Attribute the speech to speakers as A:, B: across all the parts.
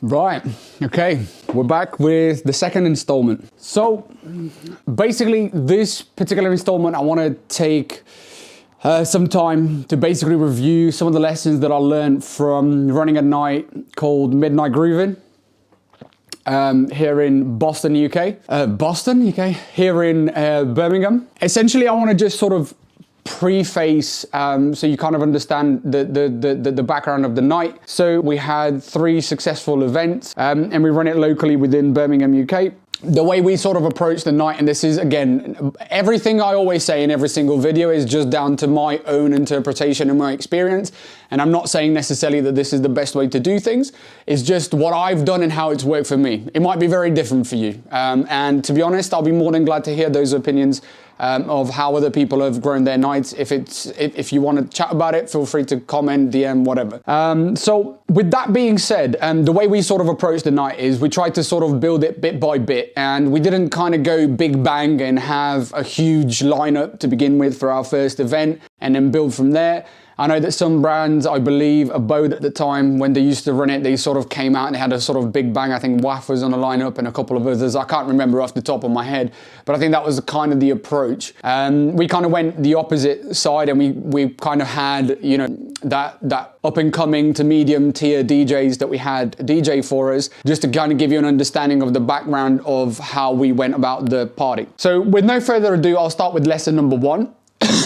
A: Right, okay, we're back with the second installment. So basically this particular installment, I want to take some time to basically review some of the lessons that I learned from running a night called Midnight Grooving here in Boston, UK. Here in Birmingham. Essentially, I want to just sort of preface so you kind of understand the background of the night. So we had 3 successful events and we run it locally within Birmingham, UK. The way we sort of approach the night, and this is, again, everything I always say in every single video is just down to my own interpretation and my experience. And I'm not saying necessarily that this is the best way to do things. It's just what I've done and how it's worked for me. It might be very different for you. And to be honest, I'll be more than glad to hear those opinions of how other people have grown their nights. If you want to chat about it, feel free to comment, DM, whatever. So with that being said, the way we sort of approach the night is we try to sort of build it bit by bit, and we didn't kind of go big bang and have a huge lineup to begin with for our first event and then build from there. I know that some brands, I believe, Abode at the time, when they used to run it, they sort of came out and they had a sort of big bang. I think WAF was on the lineup and a couple of others. I can't remember off the top of my head, but I think that was kind of the approach. We kind of went the opposite side, and we kind of had, you know, that up and coming to medium tier DJs that we had DJ for us, just to kind of give you an understanding of the background of how we went about the party. So with no further ado, I'll start with lesson number 1.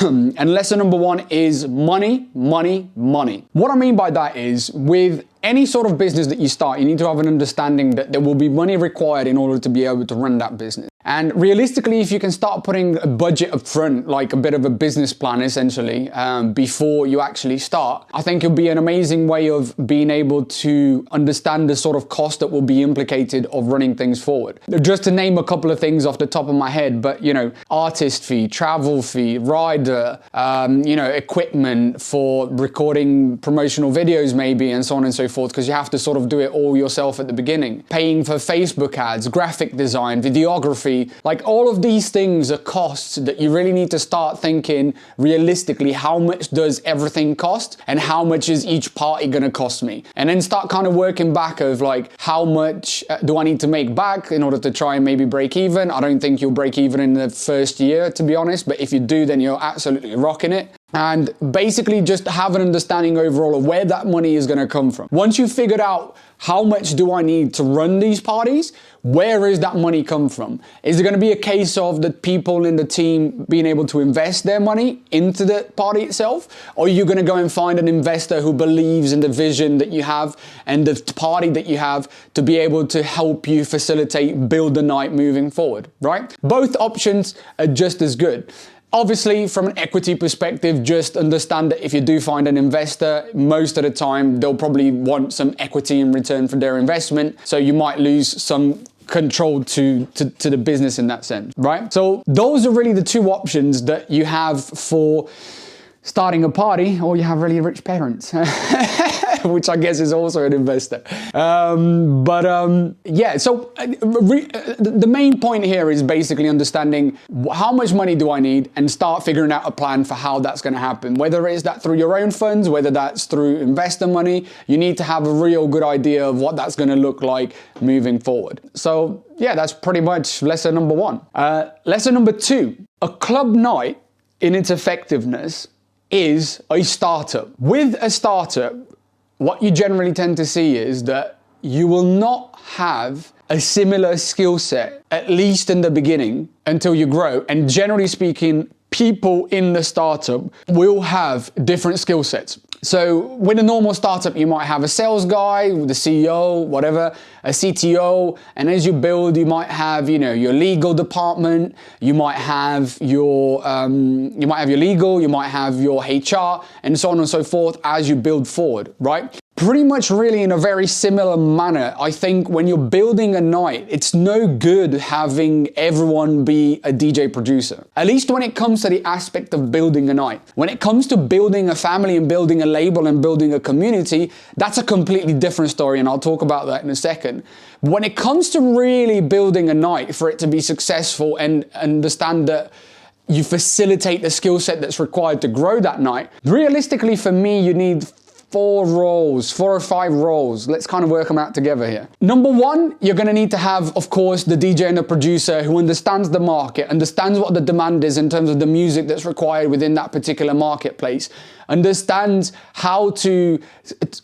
A: And lesson number 1 is money, money, money. What I mean by that is, with any sort of business that you start, you need to have an understanding that there will be money required in order to be able to run that business. And realistically, if you can start putting a budget up front, like a bit of a business plan essentially, before you actually start, I think it'll be an amazing way of being able to understand the sort of cost that will be implicated of running things forward. Just to name a couple of things off the top of my head, but you know, artist fee, travel fee, rider, you know, equipment for recording promotional videos maybe, and so on and so forth, because you have to sort of do it all yourself at the beginning. Paying for Facebook ads, graphic design, videography, like all of these things are costs that you really need to start thinking realistically, how much does everything cost and how much is each party going to cost me? And then start kind of working back of like, how much do I need to make back in order to try and maybe break even? I don't think you'll break even in the first year, to be honest, but if you do, then you're absolutely rocking it. And basically just have an understanding overall of where that money is going to come from. Once you've figured out how much do I need to run these parties, where is that money come from? Is it going to be a case of the people in the team being able to invest their money into the party itself? Or are you going to go and find an investor who believes in the vision that you have and the party that you have to be able to help you facilitate, build the night moving forward, right? Both options are just as good. Obviously, from an equity perspective, just understand that if you do find an investor, most of the time, they'll probably want some equity in return for their investment. So you might lose some control to the business in that sense, right? So those are really the 2 options that you have for starting a party, or you have really rich parents, which I guess is also an investor. Yeah, so the main point here is basically understanding how much money do I need and start figuring out a plan for how that's going to happen. Whether it's that through your own funds, whether that's through investor money, you need to have a real good idea of what that's going to look like moving forward. So yeah, that's pretty much lesson number 1. Lesson number 2, a club night in its effectiveness is a startup. With a startup, what you generally tend to see is that you will not have a similar skill set, at least in the beginning, until you grow. And generally speaking, people in the startup will have different skill sets. So with a normal startup, you might have a sales guy, the CEO, whatever, a CTO, and as you build, you might have, you know, your legal department, you might have your legal, you might have your HR, and so on and so forth as you build forward, right? Pretty much really in a very similar manner, I think when you're building a night, it's no good having everyone be a DJ producer. At least when it comes to the aspect of building a night. When it comes to building a family and building a label and building a community, that's a completely different story, and I'll talk about that in a second. When it comes to really building a night for it to be successful and understand that you facilitate the skill set that's required to grow that night, realistically for me, you need 4 or 5 roles. Let's kind of work them out together here. Number one, you're going to need to have, of course, the DJ and the producer who understands the market, understands what the demand is in terms of the music that's required within that particular marketplace, understands how to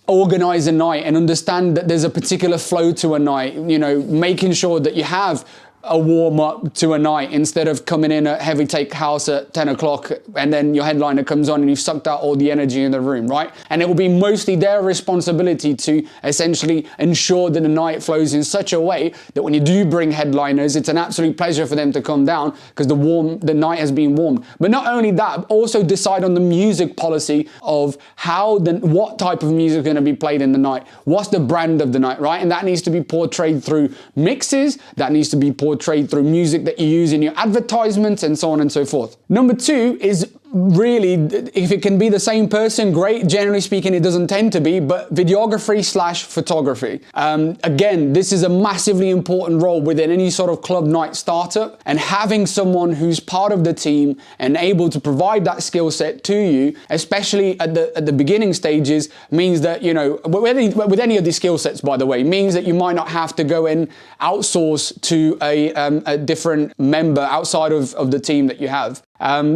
A: organize a night and understand that there's a particular flow to a night, you know, making sure that you have a warm up to a night instead of coming in at heavy take house at 10 o'clock and then your headliner comes on and you've sucked out all the energy in the room, right? And it will be mostly their responsibility to essentially ensure that the night flows in such a way that when you do bring headliners, it's an absolute pleasure for them to come down because the night has been warmed. But not only that, also decide on the music policy of what type of music is going to be played in the night. What's the brand of the night, right? And that needs to be portrayed through mixes, that needs to be portrayed through music that you use in your advertisements and so on and so forth. Number two is really, if it can be the same person, great. Generally speaking, it doesn't tend to be, but videography/photography. Again, this is a massively important role within any sort of club night startup, and having someone who's part of the team and able to provide that skill set to you, especially at the beginning stages, means that, you know, with any of these skill sets, by the way, means that you might not have to go and outsource to a different member outside of the team that you have.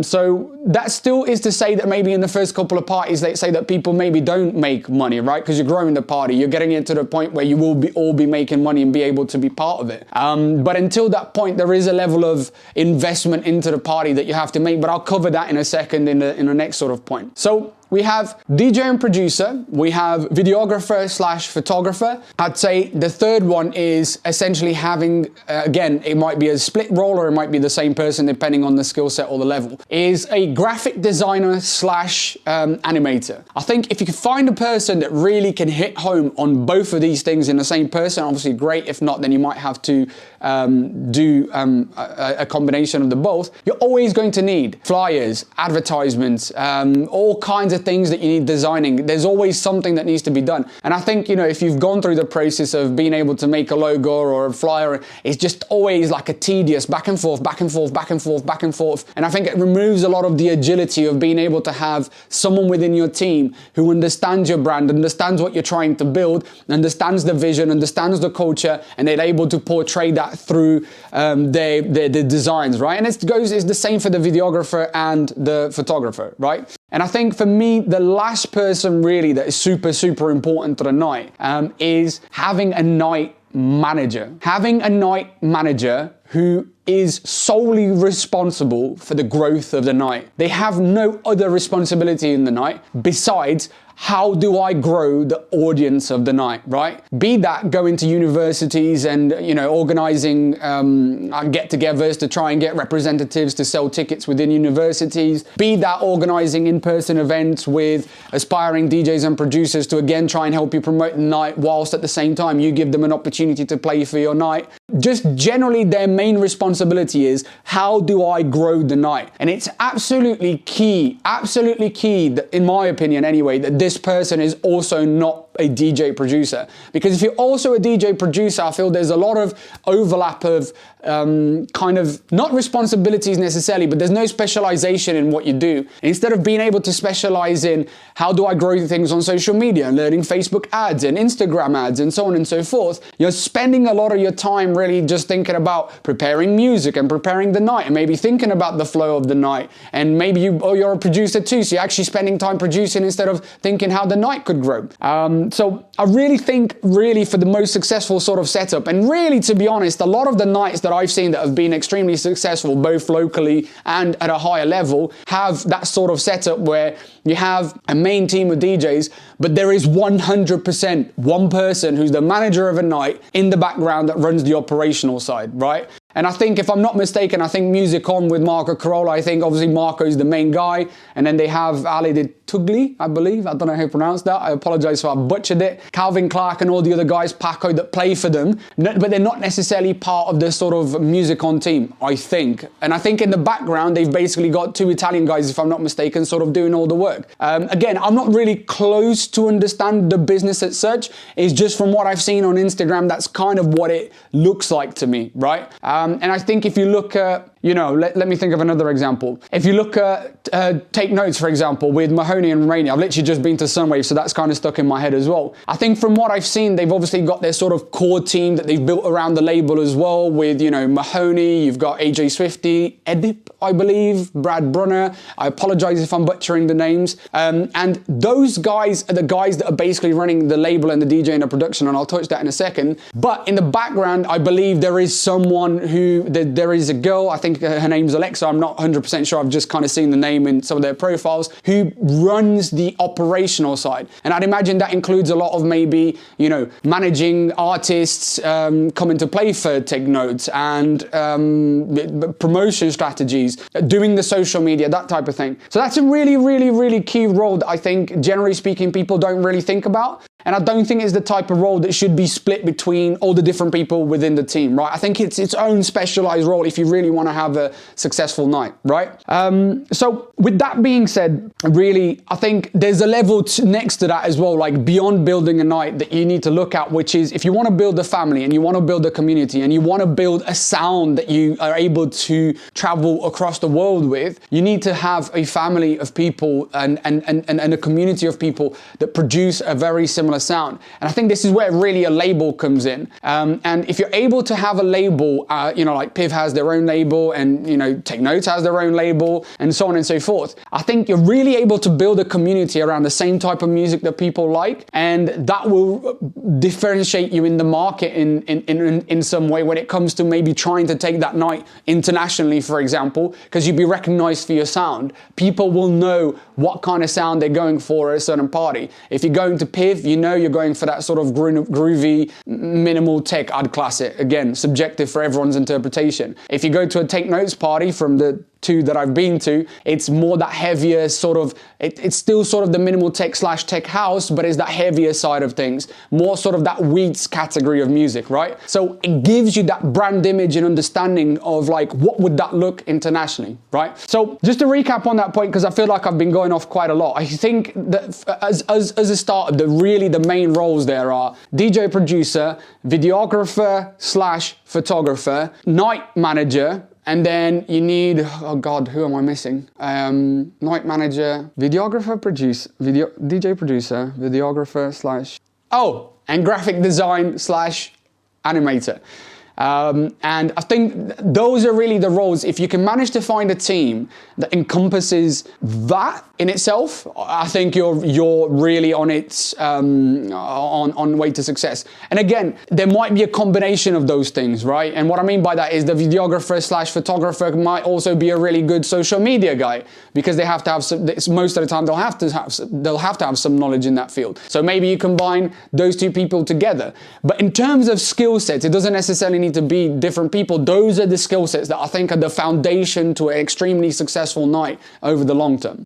A: So that still is to say that maybe in the first couple of parties, they say that people maybe don't make money, right? Because you're growing the party, you're getting it to the point where you will all be making money and be able to be part of it. But until that point, there is a level of investment into the party that you have to make, but I'll cover that in a second in the next sort of point. So we have DJ and producer, we have videographer/photographer. I'd say the third one is essentially having, again, it might be a split role or it might be the same person depending on the skill set or the level, is a graphic designer/animator. I think if you can find a person that really can hit home on both of these things in the same person, obviously great. If not, then you might have to do a combination of the both. You're always going to need flyers, advertisements, all kinds of things that you need designing. There's always something that needs to be done. And I think, you know, if you've gone through the process of being able to make a logo or a flyer, it's just always like a tedious back and forth, back and forth, back and forth, back and forth. And I think it removes a lot of the agility of being able to have someone within your team who understands your brand, understands what you're trying to build, understands the vision, understands the culture, and they're able to portray that through their designs, right? And it's the same for the videographer and the photographer, right? And I think for me, the last person really that is super, super important to the night is having a night manager. Having a night manager who is solely responsible for the growth of the night. They have no other responsibility in the night besides how do I grow the audience of the night, right? Be that going to universities and, you know, organizing get-togethers to try and get representatives to sell tickets within universities. Be that organizing in-person events with aspiring DJs and producers to again try and help you promote the night whilst at the same time you give them an opportunity to play for your night. Just generally their main responsibility is how do I grow the night? And it's absolutely key that, in my opinion anyway, that this person is also not a DJ producer. Because if you're also a DJ producer, I feel there's a lot of overlap of kind of not responsibilities necessarily, but there's no specialization in what you do. Instead of being able to specialize in how do I grow things on social media and learning Facebook ads and Instagram ads and so on and so forth, you're spending a lot of your time really just thinking about preparing music and preparing the night and maybe thinking about the flow of the night. And maybe you're a producer too, so you're actually spending time producing instead of thinking how the night could grow. So I really think for the most successful sort of setup, and really to be honest, a lot of the nights that I've seen that have been extremely successful both locally and at a higher level have that sort of setup where you have a main team of DJs, but there is 100% one person who's the manager of a night in the background that runs the operational side, right? And I think, if I'm not mistaken, I think Music On with Marco Carola, I think obviously Marco's the main guy, and then they have Ali de Tugli, I believe. I don't know how to pronounce that. I apologize if I butchered it. Calvin Clark and all the other guys, Paco, that play for them, but they're not necessarily part of the sort of Music On team, I think. And I think in the background, they've basically got two Italian guys, if I'm not mistaken, sort of doing all the work. Again, I'm not really close to understand the business as such. It's just from what I've seen on Instagram, that's kind of what it looks like to me, right? And I think if you look at You know, let me think of another example. If you look at Take Notes, for example, with Mahoney and Rainey, I've literally just been to Sunwave, so that's kind of stuck in my head as well. I think from what I've seen, they've obviously got their sort of core team that they've built around the label as well with, you know, Mahoney, you've got AJ Swifty, Edip, I believe, Brad Brunner. I apologize if I'm butchering the names. And those guys are the guys that are basically running the label and the DJ and the production, and I'll touch that in a second. But in the background, I believe there is someone who, there is a girl, I think her name's Alexa, I'm not 100% sure, I've just kind of seen the name in some of their profiles, who runs the operational side. And I'd imagine that includes a lot of maybe, you know, managing artists coming to play for Take Notes and promotion strategies, doing the social media, that type of thing. So that's a really, really, really key role that I think, generally speaking, people don't really think about. And I don't think it's the type of role that should be split between all the different people within the team, right? I think it's its own specialized role if you really want to have a successful night, right? So with that being said, really, I think there's a level next to that as well, like beyond building a night that you need to look at, which is if you want to build a family and you want to build a community and you want to build a sound that you are able to travel across the world with, you need to have a family of people and a community of people that produce a very similar sound. And I think this is where really a label comes in. And if you're able to have a label, you know, like Piv has their own label and, you know, Take Notes has their own label and so on and so forth. I think you're really able to build a community around the same type of music that people like. And that will differentiate you in the market in some way when it comes to maybe trying to take that night internationally, for example, because you'd be recognized for your sound. People will know what kind of sound they're going for at a certain party. If you're going to Piv, you know you're going for that sort of groovy, minimal tech, I'd class it. Again, subjective for everyone's interpretation. If you go to a Take Notes party, from the two that I've been to, it's more that heavier sort of, it's still sort of the minimal tech / tech house, but it's that heavier side of things, more sort of that Wheats category of music, right? So it gives you that brand image and understanding of like, what would that look internationally, right? So just to recap on that point, because I feel like I've been going off quite a lot, I think that as a startup, the main roles there are DJ producer, videographer / photographer, night manager, and then you need, oh God, who am I missing? Night manager, videographer, DJ producer, videographer / and graphic design / animator. And I think those are really the roles. If you can manage to find a team that encompasses that in itself, I think you're really on its on way to success. And again, there might be a combination of those things, right? And what I mean by that is the videographer / photographer might also be a really good social media guy, because they have to have some, most of the time they'll have to have some knowledge in that field. So maybe you combine those two people together. But in terms of skill sets, it doesn't necessarily need to be different people. Those are the skill sets that I think are the foundation to an extremely successful night over the long term.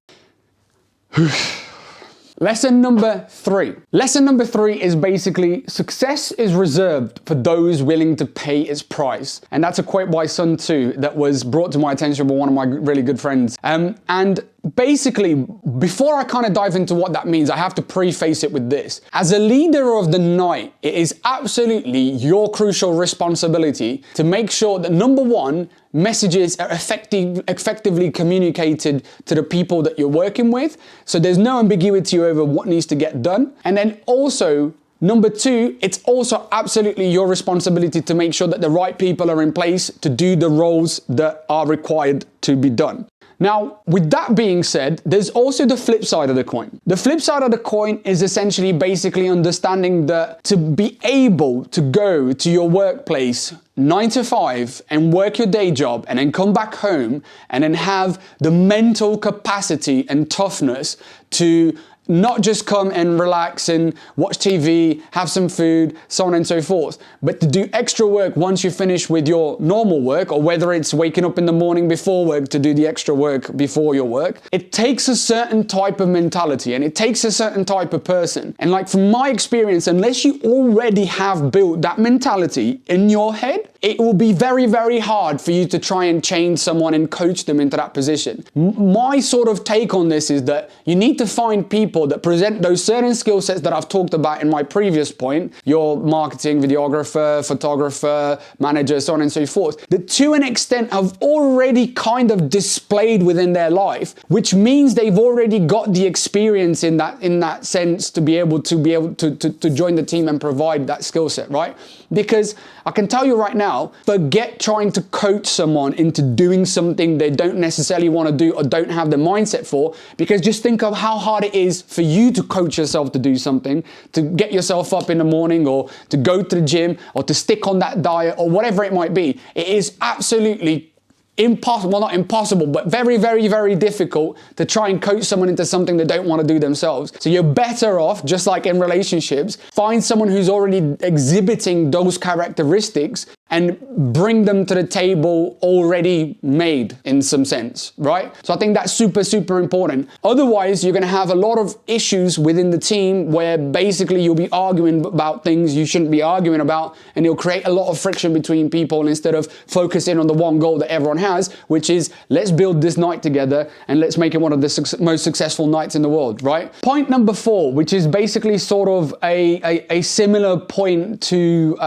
A: Lesson number 3. Lesson number 3 is basically success is reserved for those willing to pay its price. And that's a quote by Sun Tzu that was brought to my attention by one of my really good friends. And basically, before I kind of dive into what that means, I have to preface it with this. As a leader of the night, it is absolutely your crucial responsibility to make sure that, number one, messages are effectively communicated to the people that you're working with, so there's no ambiguity over what needs to get done. And then also, number 2, it's also absolutely your responsibility to make sure that the right people are in place to do the roles that are required to be done. Now, with that being said, there's also the flip side of the coin. The flip side of the coin is essentially basically understanding that to be able to go to your workplace 9 to 5 and work your day job and then come back home and then have the mental capacity and toughness to not just come and relax and watch TV, have some food, so on and so forth, but to do extra work once you finish with your normal work, or whether it's waking up in the morning before work to do the extra work before your work. It takes a certain type of mentality and it takes a certain type of person. And like from my experience, unless you already have built that mentality in your head, it will be very, very hard for you to try and change someone and coach them into that position. My sort of take on this is that you need to find people that present those certain skill sets that I've talked about in my previous point, your marketing, videographer, photographer, manager, so on and so forth, that to an extent have already kind of displayed within their life, which means they've already got the experience in that sense to be able to join the team and provide that skill set, right? Because I can tell you right now, forget trying to coach someone into doing something they don't necessarily want to do or don't have the mindset for, because just think of how hard it is for you to coach yourself to do something, to get yourself up in the morning or to go to the gym or to stick on that diet or whatever it might be. It is absolutely impossible, well, not impossible, but very, very, very difficult to try and coach someone into something they don't want to do themselves. So you're better off, just like in relationships, find someone who's already exhibiting those characteristics and bring them to the table already made in some sense, right? So I think that's super, super important. Otherwise, you're going to have a lot of issues within the team where basically you'll be arguing about things you shouldn't be arguing about, and it'll create a lot of friction between people instead of focusing on the one goal that everyone has, which is let's build this night together and let's make it one of the most successful nights in the world, right? Point number 4, which is basically sort of a similar point to,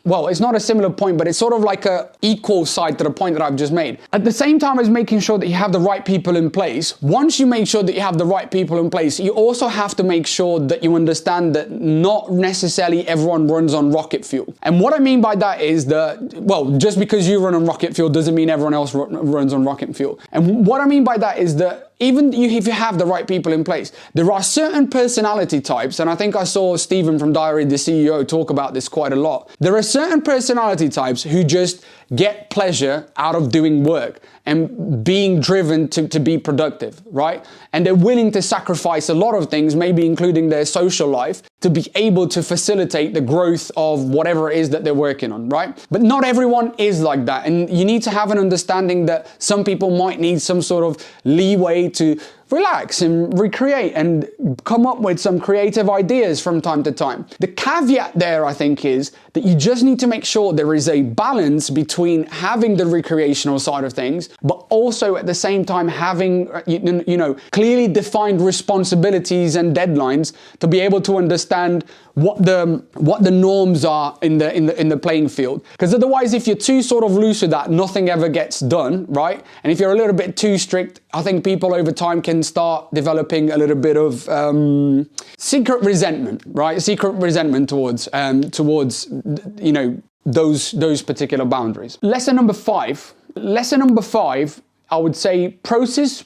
A: well, it's not a similar point, but it's sort of like a equal side to the point that I've just made. At the same time as making sure that you have the right people in place, once you make sure that you have the right people in place, you also have to make sure that you understand that not necessarily everyone runs on rocket fuel. And what I mean by that is that, well, just because you run on rocket fuel doesn't mean everyone else runs on rocket fuel. And what I mean by that is that even if you have the right people in place, there are certain personality types, and I think I saw Stephen from Diary of the CEO talk about this quite a lot. There are certain personality types who just get pleasure out of doing work and being driven to be productive, right? And they're willing to sacrifice a lot of things, maybe including their social life, to be able to facilitate the growth of whatever it is that they're working on, right? But not everyone is like that. And you need to have an understanding that some people might need some sort of leeway to relax and recreate and come up with some creative ideas from time to time. The caveat there, I think, is that you just need to make sure there is a balance between having the recreational side of things, but also at the same time having, clearly defined responsibilities and deadlines to be able to understand what the norms are in the playing field. Because otherwise, if you're too sort of loose with that, nothing ever gets done, right? And if you're a little bit too strict, I think people over time can start developing a little bit of secret resentment, right? Secret resentment towards those particular boundaries. Lesson number 5. I would say process.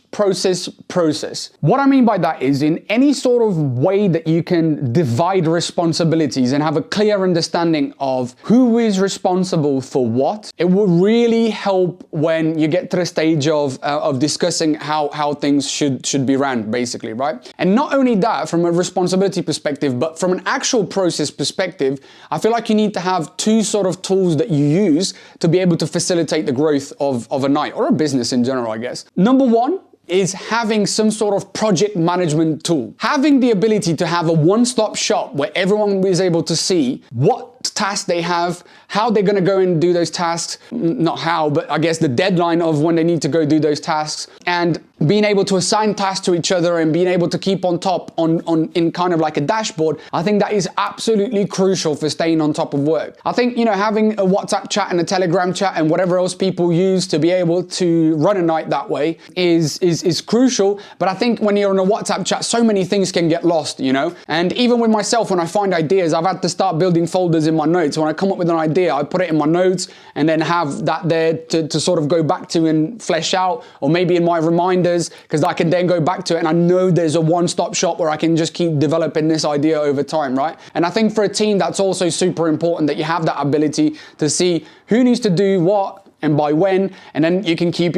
A: What I mean by that is in any sort of way that you can divide responsibilities and have a clear understanding of who is responsible for what, it will really help when you get to the stage of discussing how things should be ran, basically, right? And not only that, from a responsibility perspective, but from an actual process perspective, I feel like you need to have 2 sort of tools that you use to be able to facilitate the growth of a night or a business in general, I guess. Number 1 is having some sort of project management tool. Having the ability to have a one-stop shop where everyone is able to see what tasks they have, how they're going to go and do those tasks, not how, but I guess the deadline of when they need to go do those tasks, and being able to assign tasks to each other and being able to keep on top in kind of like a dashboard. I think that is absolutely crucial for staying on top of work. I think, having a WhatsApp chat and a Telegram chat and whatever else people use to be able to run a night that way is crucial. But I think when you're on a WhatsApp chat, so many things can get lost, And even with myself, when I find ideas, I've had to start building folders in my notes. When I come up with an idea, I put it in my notes and then have that there to sort of go back to and flesh out, or maybe in my reminders, because I can then go back to it and I know there's a one-stop shop where I can just keep developing this idea over time, right? And I think for a team, that's also super important that you have that ability to see who needs to do what and by when, and then you can keep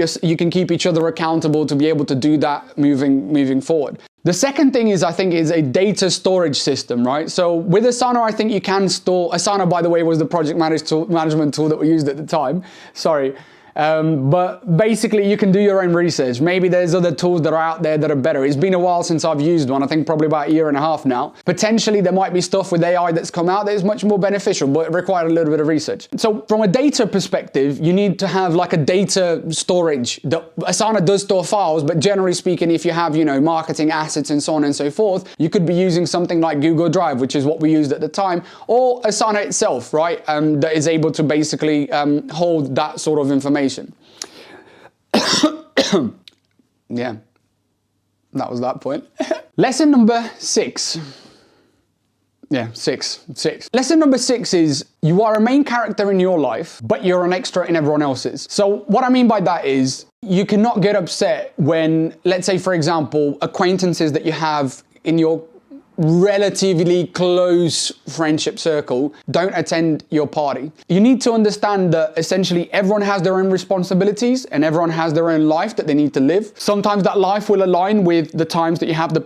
A: each other accountable to be able to do that moving forward. The second thing is a data storage system, right? So with Asana, I think you can store. Asana, by the way, was the project management tool that we used at the time. Sorry. But basically you can do your own research. Maybe there's other tools that are out there that are better. It's been a while since I've used one, I think probably about a year and a half now. Potentially there might be stuff with AI that's come out that is much more beneficial, but it required a little bit of research. So from a data perspective, you need to have like a data storage. Asana does store files, but generally speaking, if you have, marketing assets and so on and so forth, you could be using something like Google Drive, which is what we used at the time, or Asana itself, right? That is able to basically hold that sort of information. Yeah, that was that point. Lesson number 6. Yeah, six. Lesson number 6 is you are a main character in your life, but you're an extra in everyone else's. So what I mean by that is you cannot get upset when, let's say, for example, acquaintances that you have in your relatively close friendship circle don't attend your party. You need to understand that essentially everyone has their own responsibilities and everyone has their own life that they need to live. Sometimes that life will align with the times that you have the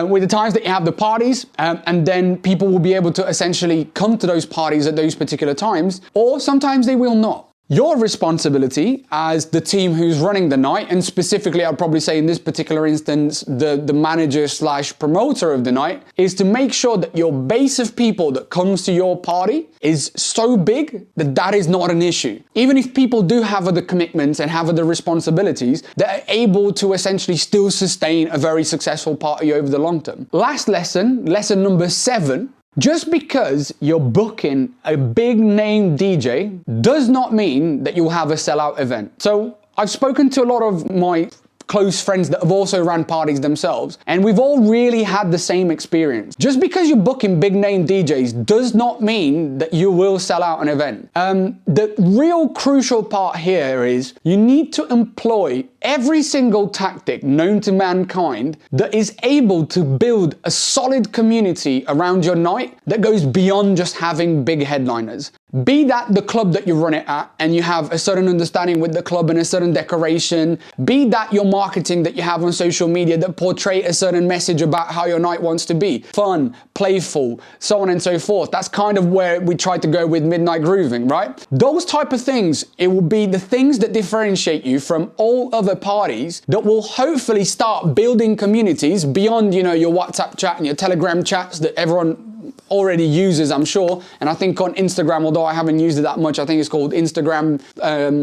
A: with the times that you have the parties, and then people will be able to essentially come to those parties at those particular times, or sometimes they will not. Your responsibility as the team who's running the night, and specifically I'd probably say in this particular instance, the manager / promoter of the night, is to make sure that your base of people that comes to your party is so big that that is not an issue. Even if people do have other commitments and have other responsibilities, they're able to essentially still sustain a very successful party over the long term. Last lesson, lesson number 7, just because you're booking a big name DJ does not mean that you'll have a sellout event. So I've spoken to a lot of my close friends that have also ran parties themselves, and we've all really had the same experience. Just because you're booking big name DJs does not mean that you will sell out an event. The real crucial part here is you need to employ every single tactic known to mankind that is able to build a solid community around your night that goes beyond just having big headliners. Be that the club that you run it at and you have a certain understanding with the club and a certain decoration. Be that your marketing that you have on social media that portray a certain message about how your night wants to be. Fun, playful, so on and so forth. That's kind of where we try to go with midnight grooving, right? Those type of things, it will be the things that differentiate you from all other parties that will hopefully start building communities beyond, your WhatsApp chat and your Telegram chats that everyone already uses, I'm sure. And I think on Instagram, although I haven't used it that much, I think it's called Instagram,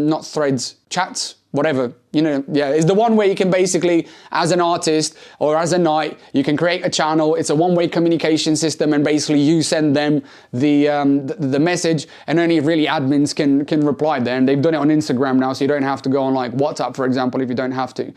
A: not threads, chats, whatever. It's the one where you can basically, as an artist or as a night, you can create a channel. It's a one-way communication system, and basically you send them the message, and only really admins can reply there. And they've done it on Instagram now, so you don't have to go on like WhatsApp, for example, if you don't have to.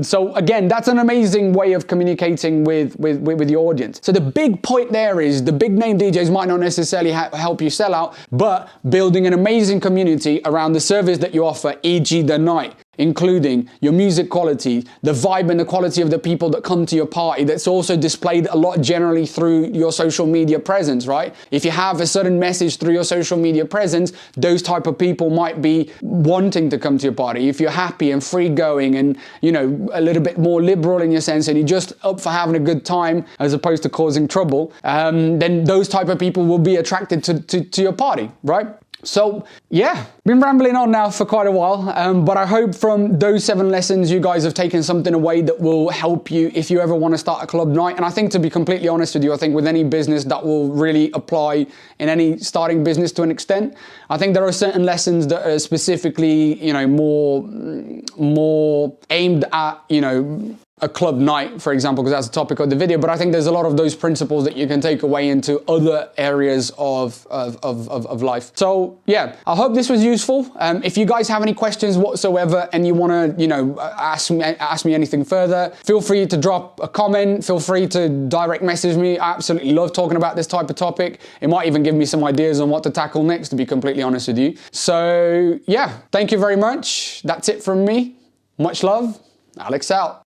A: So again, that's an amazing way of communicating with your audience. So the big point there is the big name DJs might not necessarily help you sell out, but building an amazing community around the service that you offer, e.g. the night, including your music quality, the vibe and the quality of the people that come to your party. That's also displayed a lot generally through your social media presence, right? If you have a certain message through your social media presence, those type of people might be wanting to come to your party. If you're happy and free going and, a little bit more liberal in your sense, and you're just up for having a good time as opposed to causing trouble, then those type of people will be attracted to your party, right? So yeah, been rambling on now for quite a while, but I hope from those 7 lessons you guys have taken something away that will help you if you ever want to start a club night. And I think, to be completely honest with you, I think with any business that will really apply in any starting business to an extent. I think there are certain lessons that are specifically, more aimed at, a club night, for example, because that's the topic of the video. But I think there's a lot of those principles that you can take away into other areas of life. So yeah, I hope this was useful. If you guys have any questions whatsoever and you want to, ask me anything further, feel free to drop a comment. Feel free to direct message me. I absolutely love talking about this type of topic. It might even give me some ideas on what to tackle next, to be completely honest with you. So yeah, thank you very much. That's it from me. Much love. Alex out.